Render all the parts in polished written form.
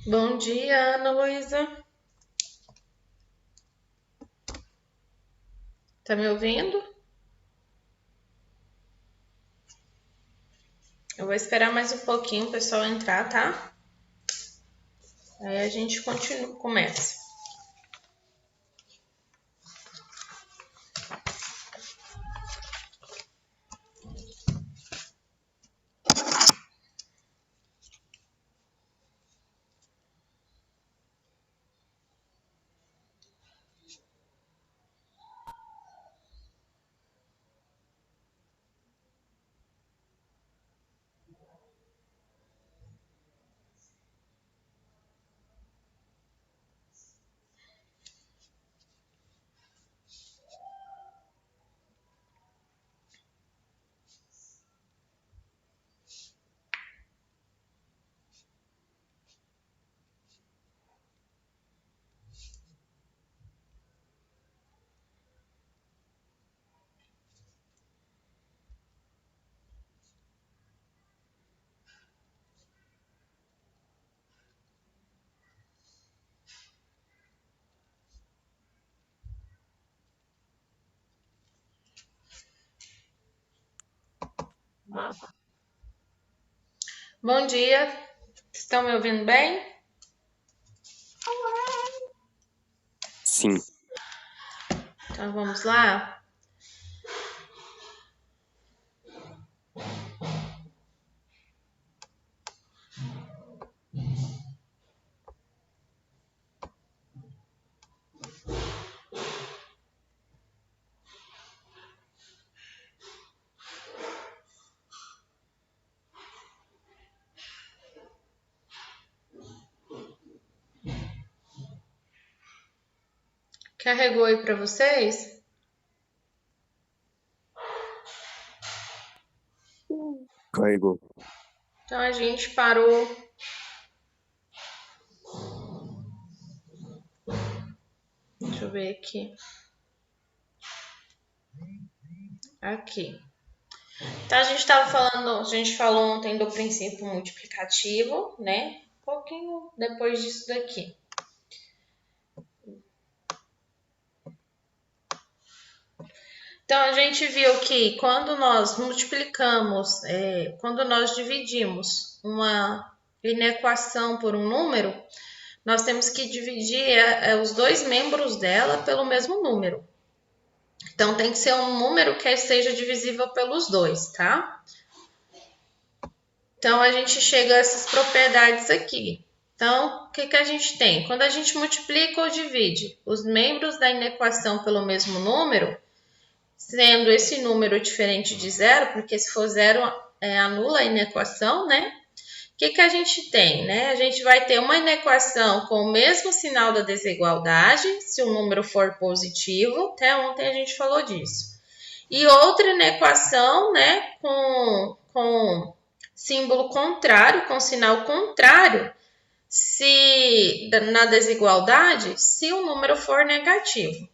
Bom dia, Ana Luísa. Tá me ouvindo? Eu vou esperar mais um pouquinho o pessoal entrar, tá? Aí a gente começa. Bom dia. Estão me ouvindo bem? Sim. Então vamos lá. Carregou aí para vocês? Carregou. Então a gente parou. Deixa eu ver aqui. Aqui. Então a gente falou ontem do princípio multiplicativo, né? Um pouquinho depois disso daqui. Então, a gente viu que quando nós multiplicamos, quando nós dividimos uma inequação por um número, nós temos que dividir os dois membros dela pelo mesmo número. Então, tem que ser um número que seja divisível pelos dois, tá? Então, a gente chega a essas propriedades aqui. Então, o que a gente tem? Quando a gente multiplica ou divide os membros da inequação pelo mesmo número, sendo esse número diferente de zero, porque se for zero, anula a inequação, né? O que a gente tem, né? A gente vai ter uma inequação com o mesmo sinal da desigualdade, se o número for positivo, até ontem a gente falou disso. E outra inequação, né, com símbolo contrário, com sinal contrário, se na desigualdade, se o número for negativo.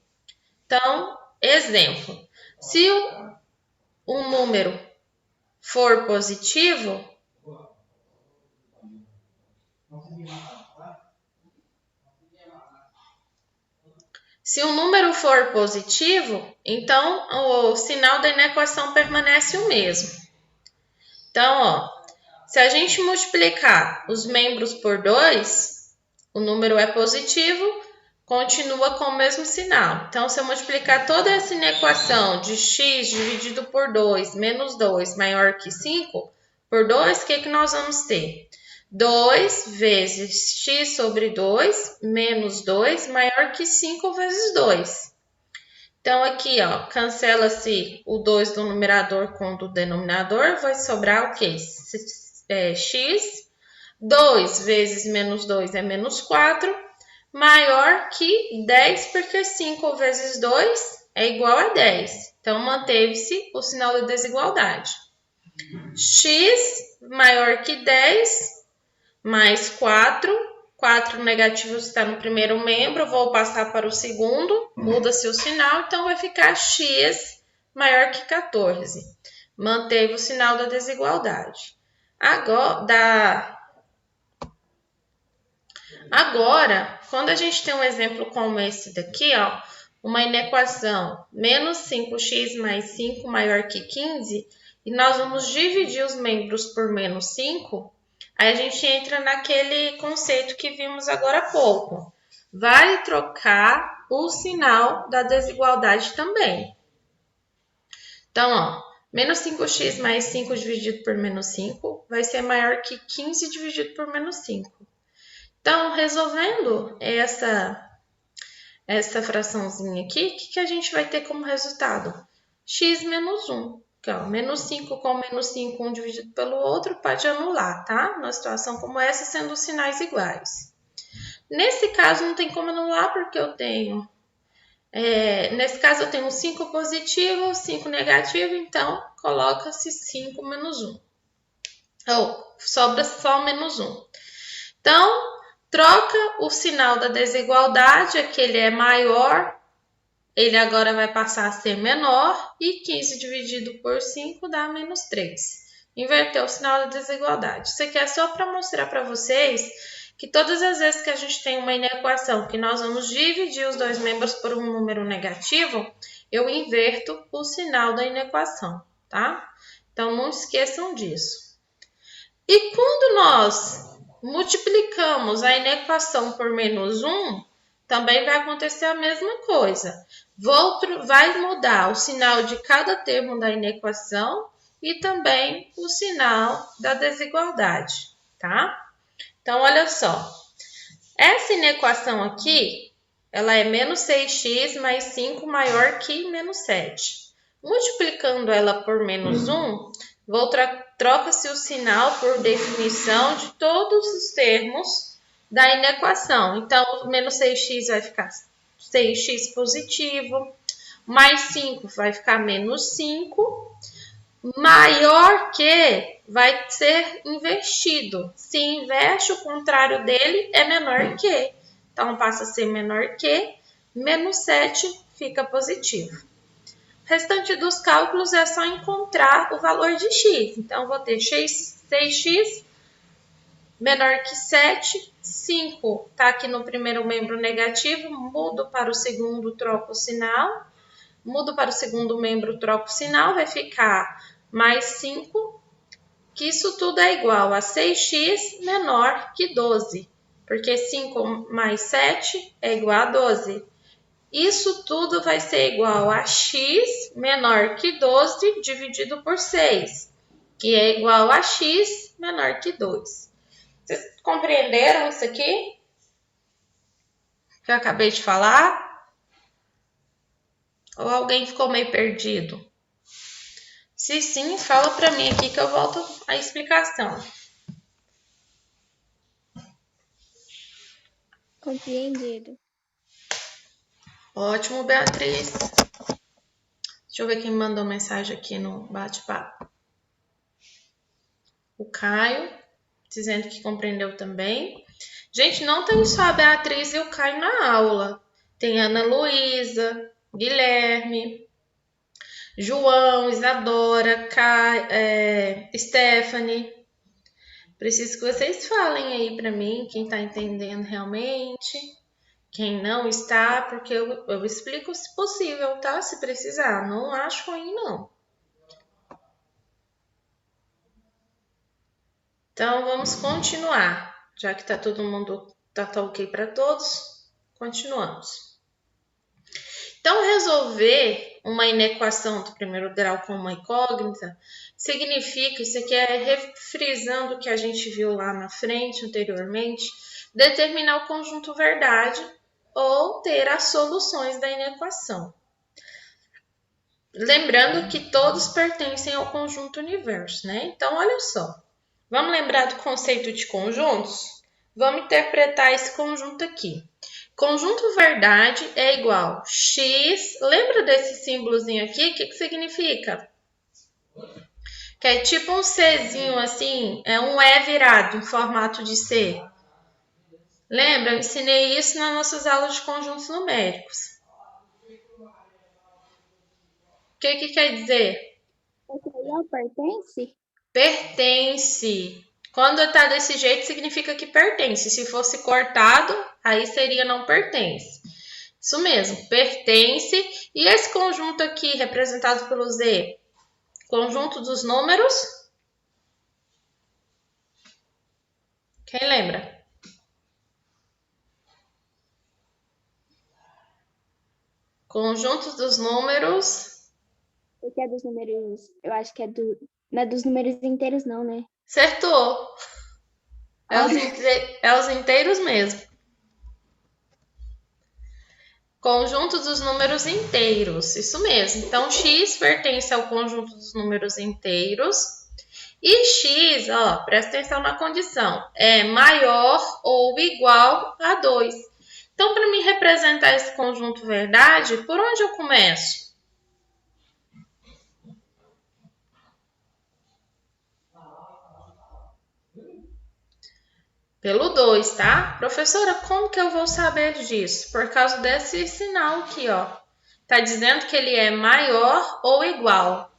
Então, exemplo. Se o número for positivo, então o sinal da inequação permanece o mesmo. Então, ó, se a gente multiplicar os membros por 2, o número é positivo, continua com o mesmo sinal. Então, se eu multiplicar toda essa inequação de x dividido por 2 menos 2 maior que 5 por 2, o que nós vamos ter? 2 vezes x sobre 2 menos 2 maior que 5 vezes 2. Então, aqui, ó, cancela-se o 2 do numerador com o do denominador, vai sobrar o quê? X. 2 vezes menos 2 é menos 4, maior que 10, porque 5 vezes 2 é igual a 10. Então, manteve-se o sinal da desigualdade. X maior que 10, mais 4. 4 negativo está no primeiro membro, vou passar para o segundo, muda-se o sinal, então vai ficar x maior que 14. Manteve o sinal da desigualdade. Agora, Agora, quando a gente tem um exemplo como esse daqui, ó, uma inequação menos 5x mais 5 maior que 15, e nós vamos dividir os membros por menos 5, aí a gente entra naquele conceito que vimos agora há pouco. Vai trocar o sinal da desigualdade também. Então, ó, menos 5x mais 5 dividido por menos 5 vai ser maior que 15 dividido por menos 5. Então, resolvendo essa fraçãozinha aqui, o que a gente vai ter como resultado? X menos 1. Então, menos 5 com menos 5, um dividido pelo outro, pode anular, tá? Numa situação como essa, sendo os sinais iguais. Nesse caso, não tem como anular, porque eu tenho... nesse caso, eu tenho 5 positivo, 5 negativo, então, coloca-se 5 menos 1. Ou, sobra só menos 1. Então, troca o sinal da desigualdade, aqui ele é maior, ele agora vai passar a ser menor, e 15 dividido por 5 dá menos 3. Inverteu o sinal da desigualdade. Isso aqui é só para mostrar para vocês que todas as vezes que a gente tem uma inequação que nós vamos dividir os dois membros por um número negativo, eu inverto o sinal da inequação, tá? Então, não esqueçam disso. E quando nós multiplicamos a inequação por menos 1, também vai acontecer a mesma coisa. Vai mudar o sinal de cada termo da inequação e também o sinal da desigualdade, tá? Então, olha só. Essa inequação aqui, ela é menos 6x mais 5 maior que menos 7. Multiplicando ela por menos 1, troca-se o sinal por definição de todos os termos da inequação. Então, menos 6x vai ficar 6x positivo, mais 5 vai ficar menos 5, maior que vai ser invertido. Se inverte, o contrário dele é menor que. Então, passa a ser menor que, menos 7 fica positivo. O restante dos cálculos é só encontrar o valor de x. Então, vou ter 6x menor que 7, 5 está aqui no primeiro membro negativo, mudo para o segundo, troco o sinal. Mudo para o segundo membro, troco o sinal, vai ficar mais 5, que isso tudo é igual a 6x menor que 12, porque 5 mais 7 é igual a 12. Isso tudo vai ser igual a x menor que 12 dividido por 6, que é igual a x menor que 2. Vocês compreenderam isso aqui? Que eu acabei de falar? Ou alguém ficou meio perdido? Se sim, fala para mim aqui que eu volto à explicação. Compreendido. Ótimo, Beatriz. Deixa eu ver quem mandou mensagem aqui no bate-papo. O Caio, dizendo que compreendeu também. Gente, não tem só a Beatriz e o Caio na aula. Tem Ana Luísa, Guilherme, João, Isadora, Stephanie. Preciso que vocês falem aí para mim quem está entendendo realmente, quem não está, porque eu explico se possível, tá? Se precisar, não acho ruim não. Então vamos continuar, já que tá todo mundo tá ok para todos, continuamos. Então resolver uma inequação do primeiro grau com uma incógnita significa, isso aqui é refrisando o que a gente viu lá na frente anteriormente, determinar o conjunto verdade ou ter as soluções da inequação. Lembrando que todos pertencem ao conjunto universo, né? Então, olha só. Vamos lembrar do conceito de conjuntos? Vamos interpretar esse conjunto aqui. Conjunto verdade é igual x. Lembra desse símbolozinho aqui? O que significa? Que é tipo um Czinho assim, é um E virado em formato de C. Lembra? Eu ensinei isso nas nossas aulas de conjuntos numéricos. O que quer dizer? Material pertence? Pertence. Quando está desse jeito, significa que pertence. Se fosse cortado, aí seria não pertence. Isso mesmo, pertence. E esse conjunto aqui, representado pelo Z, conjunto dos números. Quem lembra? Conjunto dos números. O que é dos números? Eu acho que não é dos números inteiros, não, né? Acertou. É os inteiros mesmo. Conjunto dos números inteiros, isso mesmo. Então, x pertence ao conjunto dos números inteiros. E x, ó, presta atenção na condição, é maior ou igual a 2. Então, para me representar esse conjunto verdade, por onde eu começo? Pelo 2, tá? Professora, como que eu vou saber disso? Por causa desse sinal aqui, ó. Tá dizendo que ele é maior ou igual.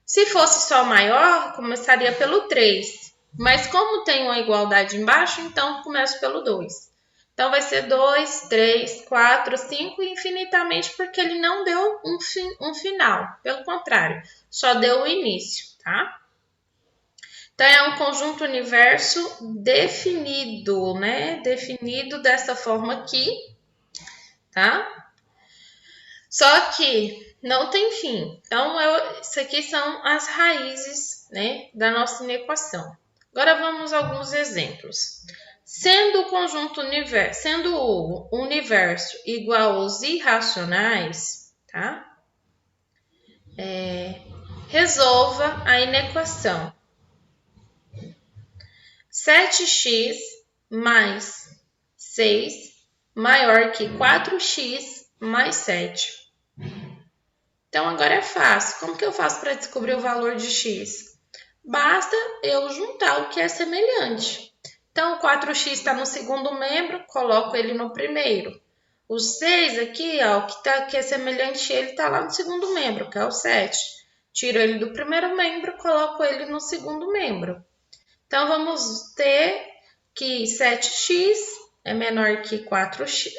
Se fosse só maior, começaria pelo 3. Mas como tem uma igualdade embaixo, então começo pelo 2. Então vai ser 2, 3, 4, 5 infinitamente, porque ele não deu um final. Pelo contrário, só deu o início, tá? Então, é um conjunto universo definido, né? Definido dessa forma aqui, tá? Só que não tem fim. Então, isso aqui são as raízes, né, da nossa equação. Agora, vamos a alguns exemplos. Sendo o universo igual aos irracionais, tá? Resolva a inequação. 7x mais 6 maior que 4x mais 7. Então, agora é fácil. Como que eu faço para descobrir o valor de x? Basta eu juntar o que é semelhante. Então, o 4x está no segundo membro, coloco ele no primeiro. O 6 aqui, ó, que é semelhante a ele, está lá no segundo membro, que é o 7. Tiro ele do primeiro membro, coloco ele no segundo membro. Então, vamos ter que 7x é menor que 4x,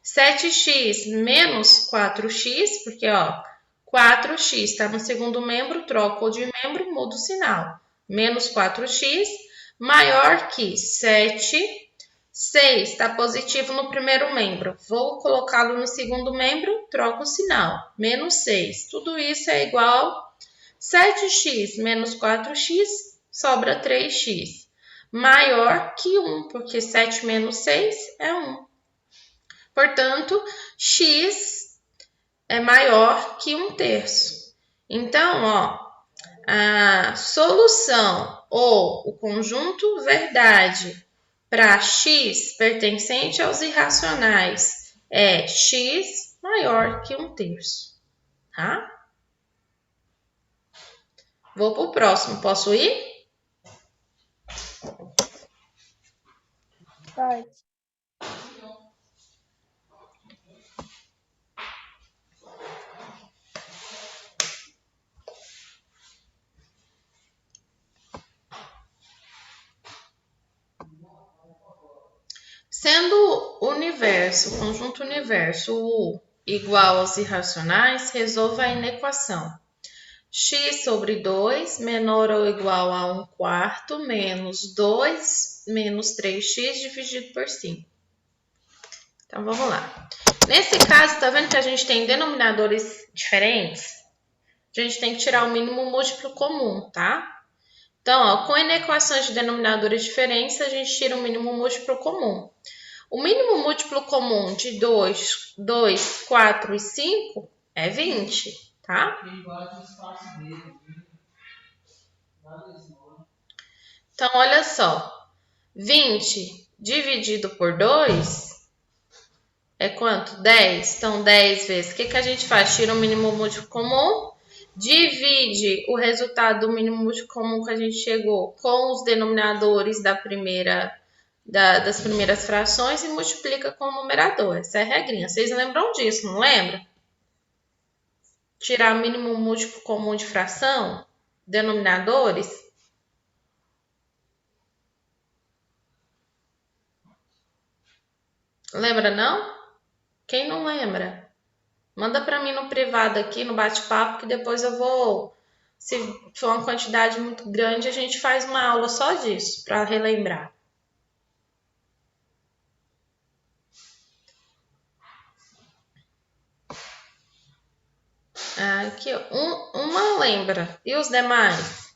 7x menos 4x, porque ó, 4x está no segundo membro, troco de membro, muda o sinal. Menos 4x maior que 7, 6 está positivo no primeiro membro, vou colocá-lo no segundo membro, troco o sinal. Menos 6, tudo isso é igual 7x menos 4x, sobra 3x. Maior que 1, porque 7 menos 6 é 1. Portanto, x é maior que 1/3. Então, ó, a solução ou o conjunto verdade para x pertencente aos irracionais é x maior que 1/3, tá? Vou para o próximo. Posso ir? Pode. Sendo o universo, o conjunto universo U igual aos irracionais, resolva a inequação. X sobre 2 menor ou igual a 1/4 menos 2 menos 3x dividido por 5. Então, vamos lá. Nesse caso, tá vendo que a gente tem denominadores diferentes? A gente tem que tirar o mínimo múltiplo comum, tá? Então, ó, com inequações de denominadores diferentes, a gente tira o mínimo múltiplo comum. O mínimo múltiplo comum de 2, 4 e 5 é 20, tá? Então, olha só. 20 dividido por 2 é quanto? 10. Então, 10 vezes. O que a gente faz? Tira o mínimo múltiplo comum, divide o resultado do mínimo múltiplo comum que a gente chegou com os denominadores das primeiras frações e multiplica com o numerador. Essa é a regrinha. Vocês lembram disso, não lembra? Tirar o mínimo múltiplo comum de fração, denominadores. Lembra não? Quem não lembra? Manda para mim no privado aqui, no bate-papo, que depois eu vou, se for uma quantidade muito grande, a gente faz uma aula só disso, para relembrar. Aqui, uma lembra. E os demais?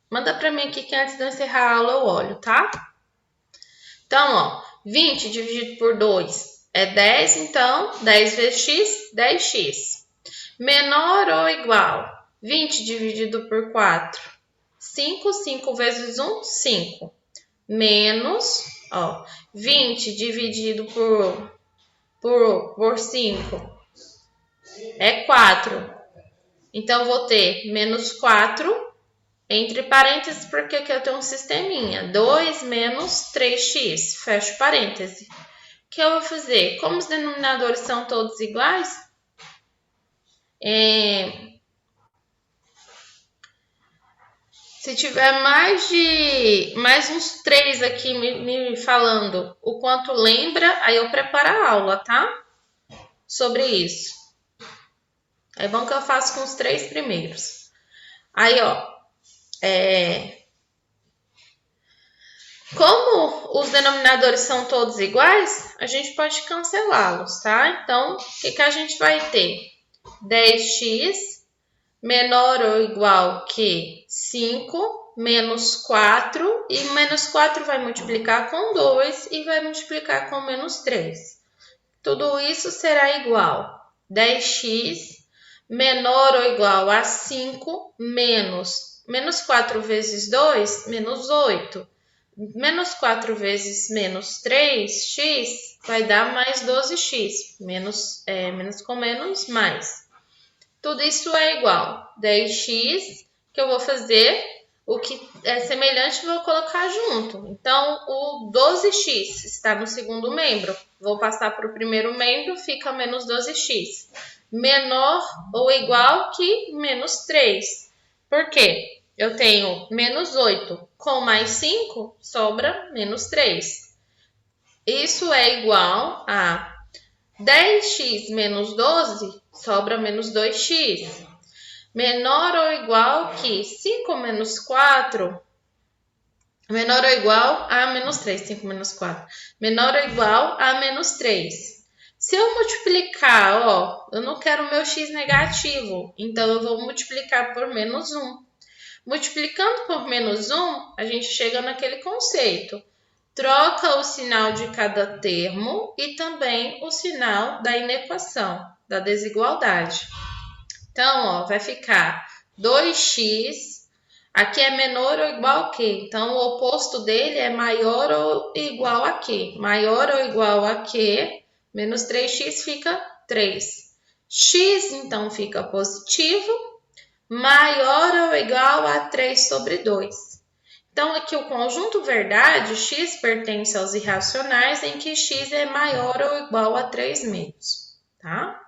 Manda para mim aqui que antes de eu encerrar a aula eu olho, tá? Então, ó, 20 dividido por 2 é 10, então 10 vezes x, 10x. Menor ou igual? 20 dividido por 4, 5, 5 vezes 1, 5. Menos, ó, 20 dividido por 5 é 4. Então, vou ter menos 4, entre parênteses, porque aqui eu tenho um sisteminha. 2 menos 3x, fecho parêntese. O que eu vou fazer? Como os denominadores são todos iguais, se tiver mais uns 3 aqui me falando o quanto lembra, aí eu preparo a aula, tá? Sobre isso. É bom que eu faço com os 3 primeiros. Aí, ó, como os denominadores são todos iguais, a gente pode cancelá-los, tá? Então, o que a gente vai ter? 10x menor ou igual que 5 menos 4, e menos 4 vai multiplicar com 2 e vai multiplicar com menos 3. Tudo isso será igual 10x menor ou igual a 5 menos 4 vezes 2, menos 8. Menos 4 vezes menos 3x vai dar mais 12x. Menos com menos, mais. Tudo isso é igual 10x, que eu vou fazer o que é semelhante, vou colocar junto. Então, o 12x está no segundo membro. Vou passar para o primeiro membro, fica menos 12x. Menor ou igual que menos 3. Por quê? Eu tenho menos 8 com mais 5, sobra menos 3. Isso é igual a 10x menos 12, sobra menos 2x. Menor ou igual que 5 menos 4, menor ou igual a menos 3, 5 menos 4. Menor ou igual a menos 3. Se eu multiplicar, ó, eu não quero o meu x negativo, então eu vou multiplicar por menos 1. Multiplicando por menos 1, a gente chega naquele conceito. Troca o sinal de cada termo e também o sinal da inequação, da desigualdade. Então, ó, vai ficar 2x, aqui é menor ou igual a quê? Então, o oposto dele é maior ou igual a quê? Maior ou igual a quê? Menos 3x fica 3. X, então, fica positivo, maior ou igual a 3 sobre 2. Então, aqui o conjunto verdade, x pertence aos irracionais, em que x é maior ou igual a 3 menos, tá?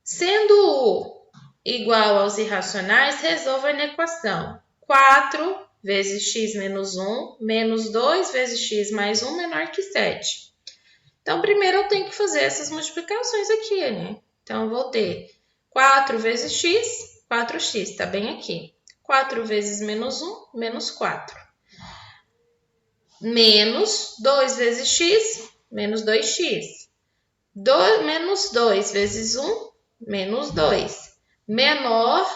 Sendo igual aos irracionais, resolva a inequação. 4 vezes x menos 1, menos 2 vezes x mais 1 menor que 7. Então, primeiro eu tenho que fazer essas multiplicações aqui, né? Então, eu vou ter 4 vezes x, 4x, tá bem aqui. 4 vezes menos 1, menos 4. Menos 2 vezes x, menos 2x. Menos 2 vezes 1, menos 2. Menor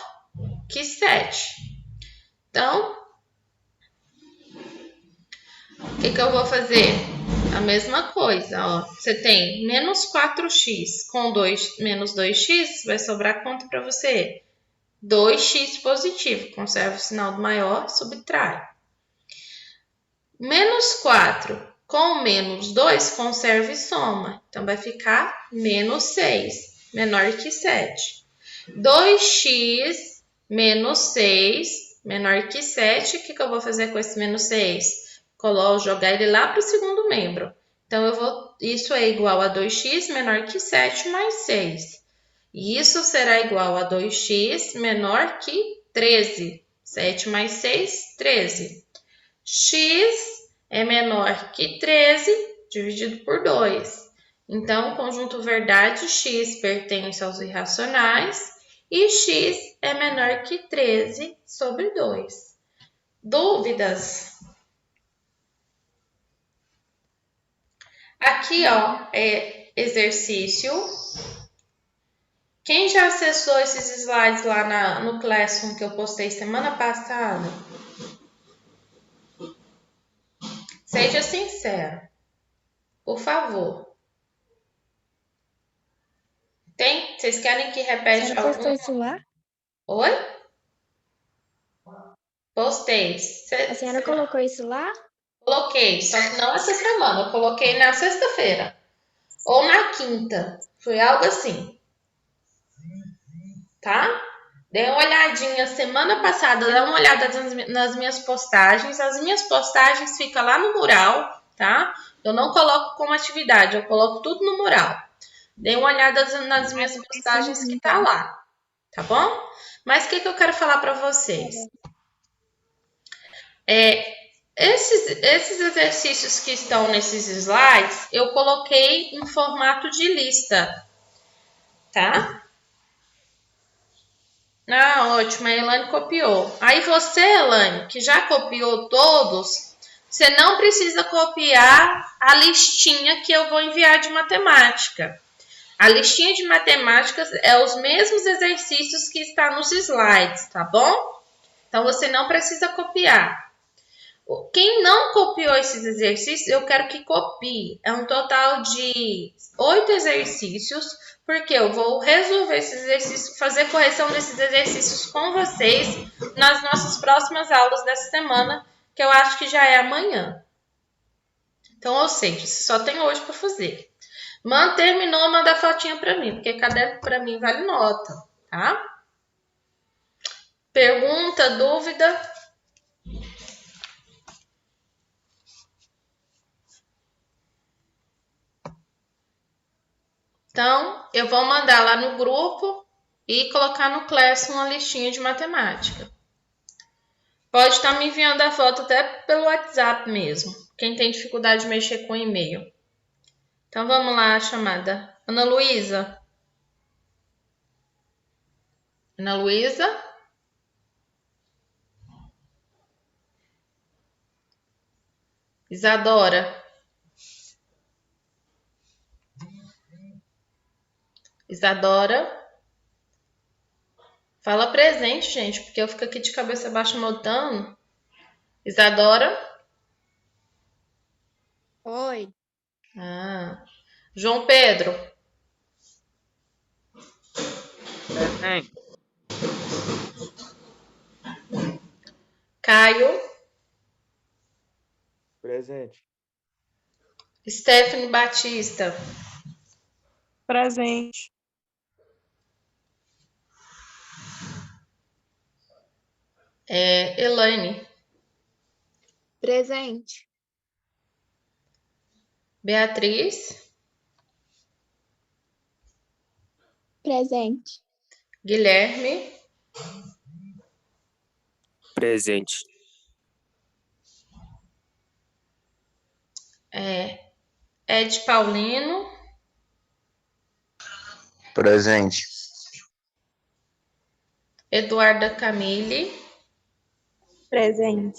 que 7. Então, o que eu vou fazer? A mesma coisa, ó. Você tem menos 4x com menos 2x, vai sobrar quanto para você? 2x positivo. Conserva o sinal do maior, subtrai. Menos 4 com menos 2, conserva e soma. Então, vai ficar menos 6, menor que 7. 2x menos 6, menor que 7. O que eu vou fazer com esse menos 6? Jogar ele lá para o segundo membro. Então, isso é igual a 2x menor que 7 mais 6. E isso será igual a 2x menor que 13. 7 mais 6, 13. X é menor que 13, dividido por 2. Então, o conjunto verdade x pertence aos irracionais e x é menor que 13 sobre 2. Dúvidas? Aqui, ó, é exercício. Quem já acessou esses slides lá no Classroom que eu postei semana passada? Seja sincero, por favor. Tem? Vocês querem que repete Você postou algum? isso lá? Oi? Postei. A senhora colocou isso lá? Coloquei, só que não essa semana. Eu coloquei na sexta-feira. Ou na quinta. Foi algo assim. Tá? Dê uma olhadinha semana passada, dá uma olhada nas minhas postagens. As minhas postagens ficam lá no mural, tá? Eu não coloco como atividade, eu coloco tudo no mural. Dê uma olhada nas minhas postagens que tá lá, tá bom? Mas o que eu quero falar para vocês? Esses exercícios que estão nesses slides, eu coloquei em formato de lista, tá? Ah, ótimo, a Elaine copiou. Aí você, Elaine, que já copiou todos, você não precisa copiar a listinha que eu vou enviar de matemática. A listinha de matemáticas é os mesmos exercícios que está nos slides, tá bom? Então, você não precisa copiar. Quem não copiou esses exercícios, eu quero que copie. É um total de 8 exercícios, porque eu vou resolver esses exercícios, fazer correção desses exercícios com vocês nas nossas próximas aulas dessa semana, que eu acho que já é amanhã. Então, ou seja, você só tem hoje para fazer. Terminou, manda a fotinha para mim, porque caderno para mim vale nota, tá? Pergunta, dúvida? Então, eu vou mandar lá no grupo e colocar no Classroom uma listinha de matemática. Pode estar me enviando a foto até pelo WhatsApp mesmo, quem tem dificuldade de mexer com e-mail. Então, vamos lá, a chamada. Ana Luísa? Ana Luísa? Isadora? Isadora? Fala presente, gente, porque eu fico aqui de cabeça baixa anotando. Isadora? Oi. Ah. João Pedro? Presente. Caio? Presente. Stephanie Batista? Presente. Elaine? Presente. Beatriz? Presente. Guilherme? Presente. Ed Paulino? Presente. Eduarda Camille? Presente.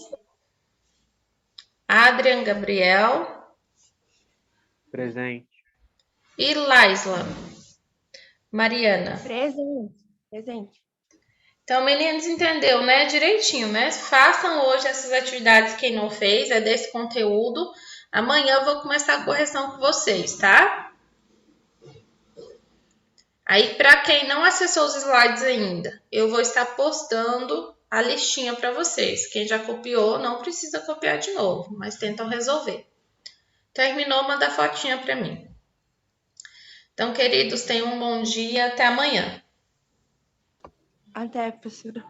Adrian Gabriel? Presente. E Laisla? Mariana? Presente. Presente. Então, meninos, entendeu, né? Direitinho, né? Façam hoje essas atividades quem não fez, é desse conteúdo. Amanhã eu vou começar a correção com vocês, tá? Aí, para quem não acessou os slides ainda, eu vou estar postando a listinha para vocês. Quem já copiou, não precisa copiar de novo, mas tentam resolver. Terminou, manda a fotinha para mim. Então, queridos, tenham um bom dia. Até amanhã. Até, professora.